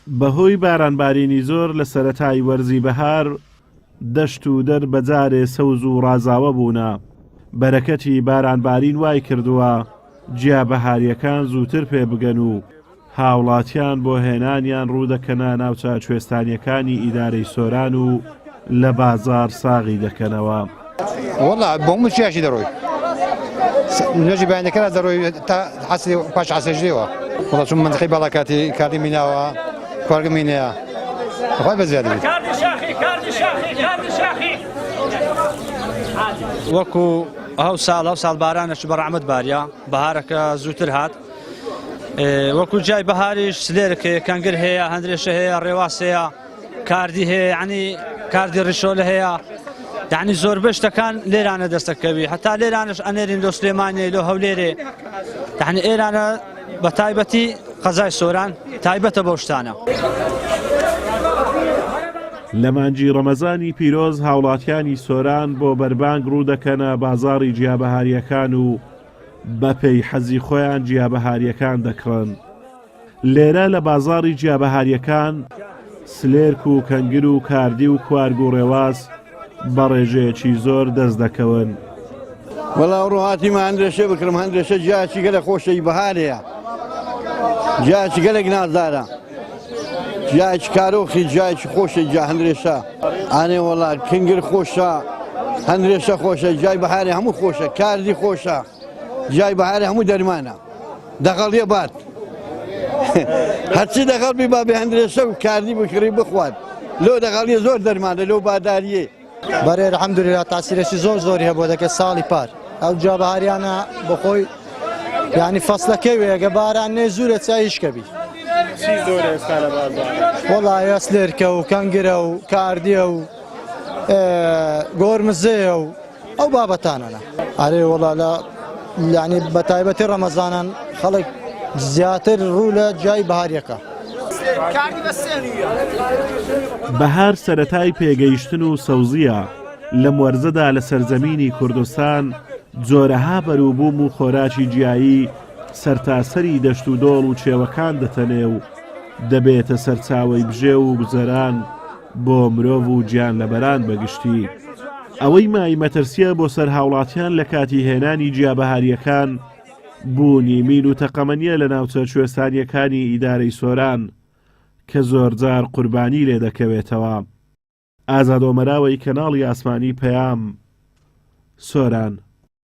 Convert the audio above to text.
بەهۆی بارانبارینی زۆر لە سەرەتای وەرزی بەهار دەشت و دەر بەجارێ سەوز و ڕازاوە بوونە. بەرەکەتی بارانبارین وای کردووە جیا بەهاریەکان زووتر پێ بگەن و هاوڵاتیان بۆ هێنانیان ڕوودەکەنە ناوچە کوێستانیەکانی ئیدارەی سۆران و لە بازار ساغی دەکەنەوە. والله بۆ چیاشی دەڕۆی نوێژی بەیانەکەرا دەڕۆی تا حەسی پاش حەسەژێەوە وڵات چون منطقەی باڵاکاتی کاردی میناوە کارگە مینەیە خۆی بەزیاد بێت وەکو ئەو ساڵ بارانەش بەڕەحمەت باریە بەهارەکە زووتر هات وەکو جای بەهاریش سلێرەکە کەنگر هەیە هەندرێشە هەیە ڕێواس هەیە کاردی هەیە یعنی کاردی ڕیشۆلە هەیە یعنی زۆربەی شتەکان لێرانە دەستەکەوی هەتا لێرانش ئەنێرین لە سلێمانێ لە هەولێرێ یعنی ئێرانە بە تایبەتی قەزای سۆران تایبەتە بەو شتانە. لە مانجی ڕەمەزانی پیرۆز هاوڵاتیانی سۆران بۆ بەربانگ ڕوودەکەنە بازاڕی جیابەهاریەکان و بەپێی حەزی خۆیان جیابەهاریەکان دەکڕن. لێرە لە بازاڕی جیابەهاریەکان سلێرک و کەنگر و کاردی و کوارگ و ڕێواز بە ڕێژەیەکی زۆر دەست دەکەون. وەڵاو ڕۆهاتیمە هەندرێشە بکرم هەندرێشە جیاچی گەلە خۆشەی بەهارەیە جیاچی گەلێک نازدارە جیاچ کارۆخی جیاچی خۆشە جا هەندرێشە ئانێ وەڵات کنگر خۆشە هەندرێشە خۆشە جای بەهارێ هەموو خۆشە کاردی خۆشە جای بەهارێ هەموو دەرمانە دەغەڵیە بات هەرچی دەغەڵبی با بێ هەندرێشە و کاردی بکڕی بخوات لۆ دەغەڵیە زۆر دەرمانە لەو باداریە بەرێ الحەمدولێللا تاسیرێکی زۆری هەبوو دەکە ساڵی پار ئەو جا بەهاریانە بەخۆی یعنی فەسلەکەی وێگە باران نێ زوورە چایشکەبی وەڵای ئەسلێرکە و کەنگرە و کاردیە و گۆرمزەیە و ئەو بابەتانەنە ئارێ وەڵا لە یعنی بە تایبەتی ڕەمەزانان خەڵک زیاتر ڕوو لە جای بەهاریەکە. بەهار سەرەتای پێگەیشتن و سەوزیە لەم وەرزەدا لە سەرزەمینی کوردستان جۆرەها بەرووبووم و خۆراکی جیایی سەرتاسەری دەشت و دۆڵ و چێوەکان دەتەنێ و دەبێتە سەرچاوەی بژێ و گوزەران بۆ مرۆڤ و گیان لەبەران بەگشتی. ئەوەی مای مەترسیە بۆ سەر هاوڵاتیان لە کاتی هێنانی جیابەهاریەکان بوونی مین و تەقەمەنیە لە ناوچە کوێستانیەکانی ئیدارەی سۆران کە زۆرجار قوربانی لێ دەکەوێتەوە. ئازاد ئۆمەراوەی کەناڵی ئاسمانی پەیام سۆران.